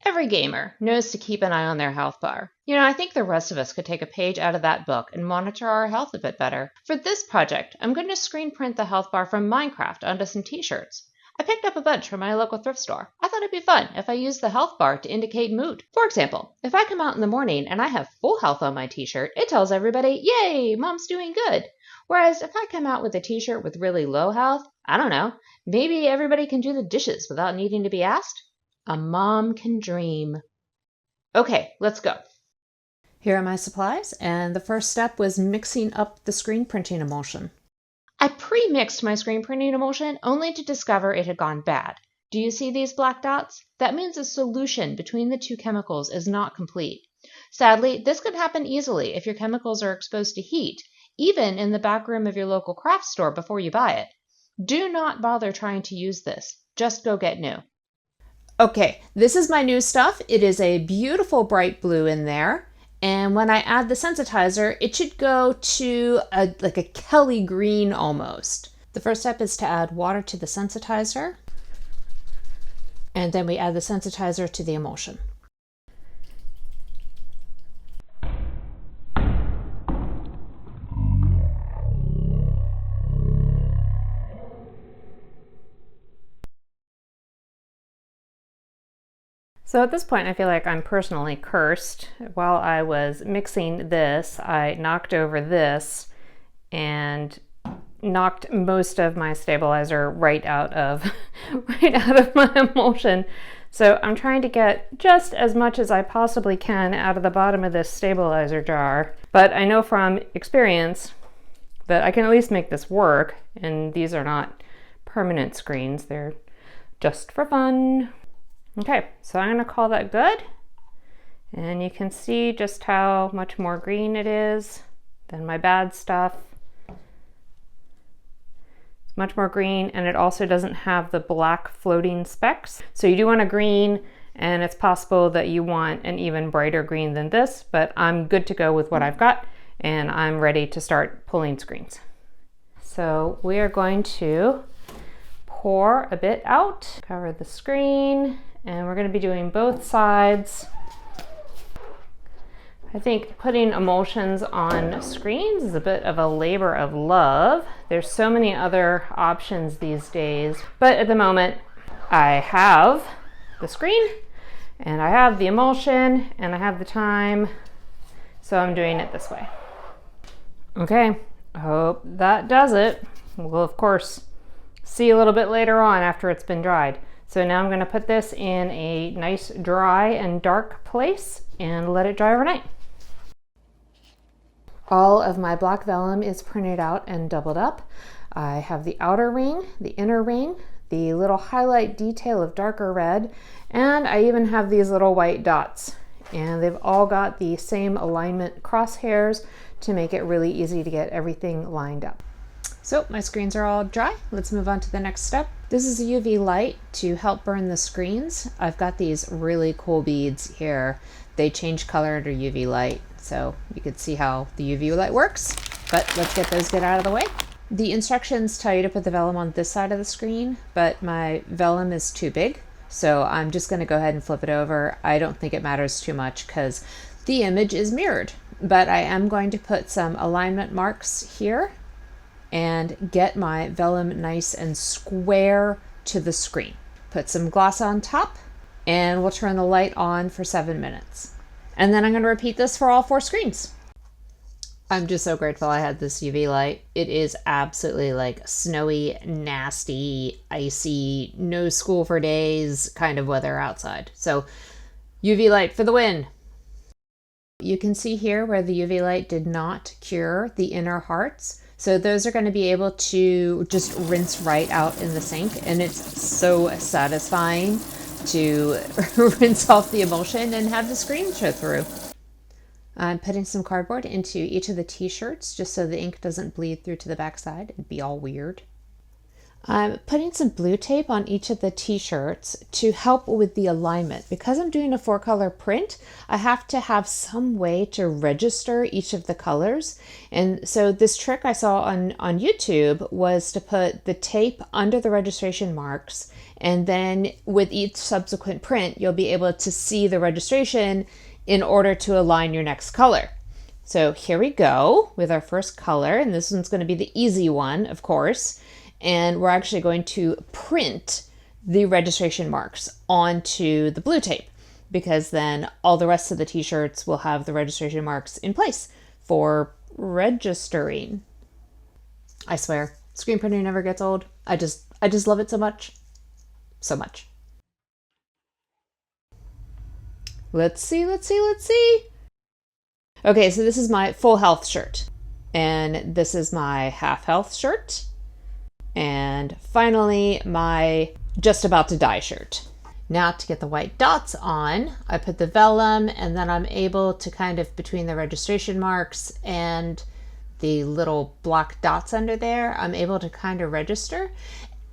Every gamer knows to keep an eye on their health bar. I think the rest of us could take a page out of that book and monitor our health a bit better. For this project, I'm going to screen print the health bar from Minecraft onto some t-shirts. I picked up a bunch from my local thrift store. I thought it'd be fun if I used the health bar to indicate mood. For example, if I come out in the morning and I have full health on my t-shirt, it tells everybody, yay, mom's doing good. Whereas if I come out with a t-shirt with really low health, I don't know, maybe everybody can do the dishes without needing to be asked. A mom can dream. Okay, let's go. Here are my supplies, and the first step was mixing up the screen printing emulsion. I pre-mixed my screen printing emulsion only to discover it had gone bad. Do you see these black dots? That means the solution between the two chemicals is not complete. Sadly, this could happen easily if your chemicals are exposed to heat, even in the back room of your local craft store before you buy it. Do not bother trying to use this. Just go get new. Okay, this is my new stuff. It is a beautiful bright blue in there. And when I add the sensitizer, it should go to like a Kelly green almost. The first step is to add water to the sensitizer. And then we add the sensitizer to the emulsion. So at this point, I feel like I'm personally cursed. While I was mixing this, I knocked over this and knocked most of my stabilizer right out of my emulsion. So I'm trying to get just as much as I possibly can out of the bottom of this stabilizer jar. But I know from experience that I can at least make this work. And these are not permanent screens. They're just for fun. Okay, so I'm going to call that good. And you can see just how much more green it is than my bad stuff. It's much more green, and it also doesn't have the black floating specks. So you do want a green, and it's possible that you want an even brighter green than this, but I'm good to go with what I've got, and I'm ready to start pulling screens. So we are going to pour a bit out, cover the screen, and we're going to be doing both sides. I think putting emulsions on screens is a bit of a labor of love. There's so many other options these days, but at the moment I have the screen and I have the emulsion and I have the time, so I'm doing it this way. Okay, I hope that does it. We'll of course see a little bit later on after it's been dried. So now I'm going to put this in a nice dry and dark place and let it dry overnight. All of my black vellum is printed out and doubled up. I have the outer ring, the inner ring, the little highlight detail of darker red, and I even have these little white dots. And they've all got the same alignment crosshairs to make it really easy to get everything lined up. So my screens are all dry. Let's move on to the next step. This is a UV light to help burn the screens. I've got these really cool beads here. They change color under UV light, so you can see how the UV light works. But let's get those out of the way. The instructions tell you to put the vellum on this side of the screen, but my vellum is too big, so I'm just going to go ahead and flip it over. I don't think it matters too much because the image is mirrored, but I am going to put some alignment marks here and get my vellum nice and square to the screen. Put some gloss on top and we'll turn the light on for 7 minutes. And then I'm going to repeat this for all 4 screens. I'm just so grateful I had this UV light. It is absolutely like snowy, nasty, icy, no school for days kind of weather outside. So UV light for the win. You can see here where the UV light did not cure the inner hearts. So those are going to be able to just rinse right out in the sink, and it's so satisfying to rinse off the emulsion and have the screen show through. I'm putting some cardboard into each of the t-shirts just so the ink doesn't bleed through to the backside and be all weird. I'm putting some blue tape on each of the t-shirts to help with the alignment. Because I'm doing a 4-color print, I have to have some way to register each of the colors. And so this trick I saw on YouTube was to put the tape under the registration marks And then with each subsequent print, you'll be able to see the registration in order to align your next color. So here we go with our first color, and this one's going to be the easy one, of course. And we're actually going to print the registration marks onto the blue tape, because then all the rest of the t-shirts will have the registration marks in place for registering. I swear, screen printing never gets old. I just love it so much. So much. Let's see. Okay, so this is my full health shirt. And this is my half health shirt. And finally, my just about to die shirt. Now to get the white dots on, I put the vellum, and then I'm able to kind of, between the registration marks and the little black dots under there, I'm able to kind of register.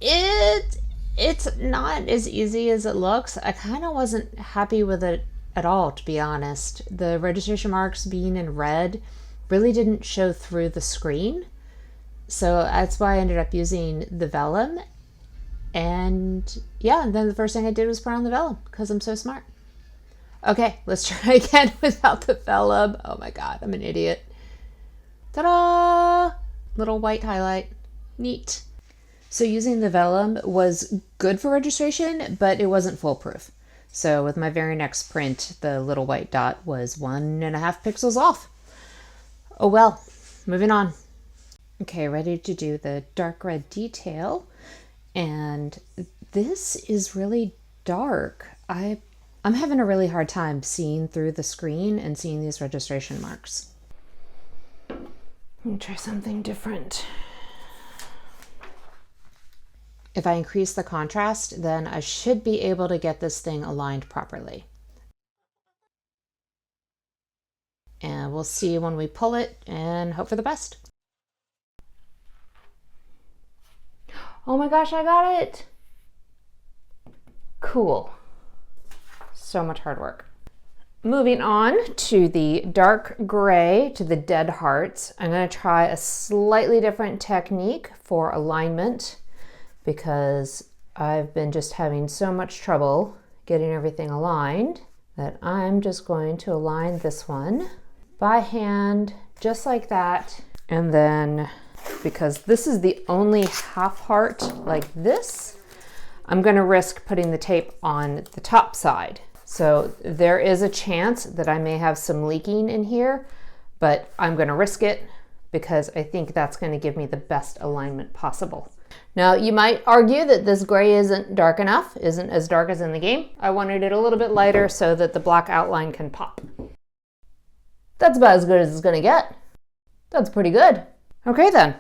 It's not as easy as it looks. I kind of wasn't happy with it at all, to be honest. The registration marks being in red really didn't show through the screen. So that's why I ended up using the vellum. And yeah, and then the first thing I did was put on the vellum because I'm so smart. Okay, let's try again without the vellum. Oh my God, I'm an idiot. Ta-da! Little white highlight. Neat. So using the vellum was good for registration, but it wasn't foolproof. So with my very next print, the little white dot was 1.5 pixels off. Oh well, moving on. Okay, ready to do the dark red detail. And this is really dark. I'm having a really hard time seeing through the screen and seeing these registration marks. Let me try something different. If I increase the contrast, then I should be able to get this thing aligned properly. And we'll see when we pull it and hope for the best. Oh my gosh, I got it! Cool. So much hard work. Moving on to the dark gray, to the dead hearts, I'm going to try a slightly different technique for alignment because I've been just having so much trouble getting everything aligned that I'm just going to align this one by hand, just like that. And then, because this is the only half heart like this, I'm going to risk putting the tape on the top side. So there is a chance that I may have some leaking in here, but I'm going to risk it because I think that's going to give me the best alignment possible. Now, you might argue that this gray isn't dark enough, isn't as dark as in the game. I wanted it a little bit lighter so that the black outline can pop. That's about as good as it's going to get. That's pretty good. Okay then.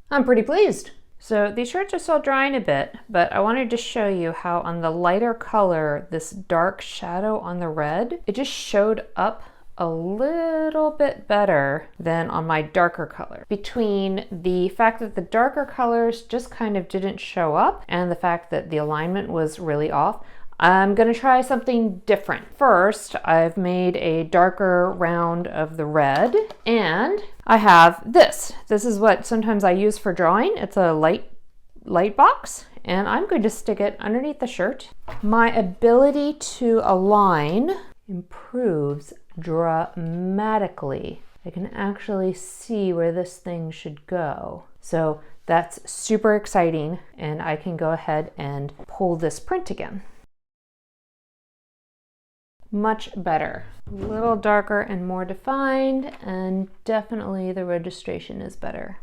I'm pretty pleased. So these shirts are still drying a bit, but I wanted to show you how on the lighter color, this dark shadow on the red, it just showed up a little bit better than on my darker color. Between the fact that the darker colors just kind of didn't show up and the fact that the alignment was really off, I'm gonna try something different. First, I've made a darker round of the red, and I have this. This is what sometimes I use for drawing. It's a light box, and I'm going to stick it underneath the shirt. My ability to align improves dramatically. I can actually see where this thing should go. So that's super exciting, and I can go ahead and pull this print again. Much better. A little darker and more defined, and definitely the registration is better.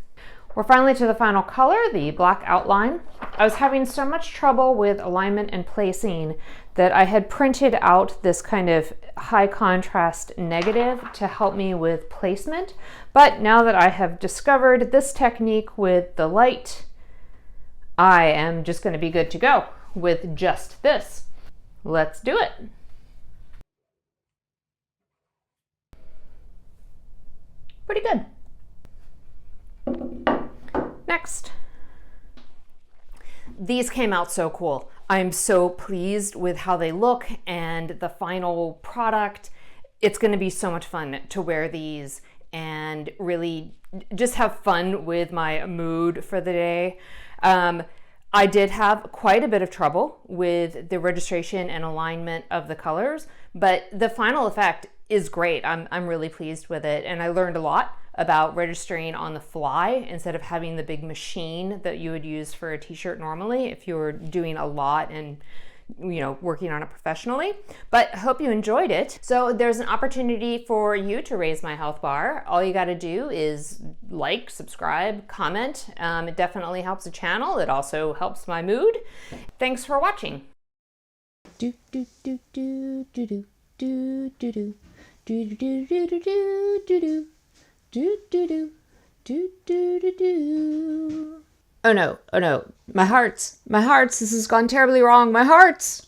We're finally to the final color, the black outline. I was having so much trouble with alignment and placing that I had printed out this kind of high contrast negative to help me with placement. But now that I have discovered this technique with the light, I am just going to be good to go with just this. Let's do it. Pretty good. Next. These came out so cool. I'm so pleased with how they look and the final product. It's going to be so much fun to wear these and really just have fun with my mood for the day. I did have quite a bit of trouble with the registration and alignment of the colors, but the final effect is great. I'm really pleased with it, and I learned a lot about registering on the fly instead of having the big machine that you would use for a t-shirt normally if you were doing a lot and working on it professionally. But I hope you enjoyed it. So there's an opportunity for you to raise my health bar. All you got to do is like, subscribe, comment. It definitely helps the channel. It also helps my mood. Thanks for watching. Do do do do do do do do do do do do do do do do do do do do. Oh no, my hearts, this has gone terribly wrong, my hearts!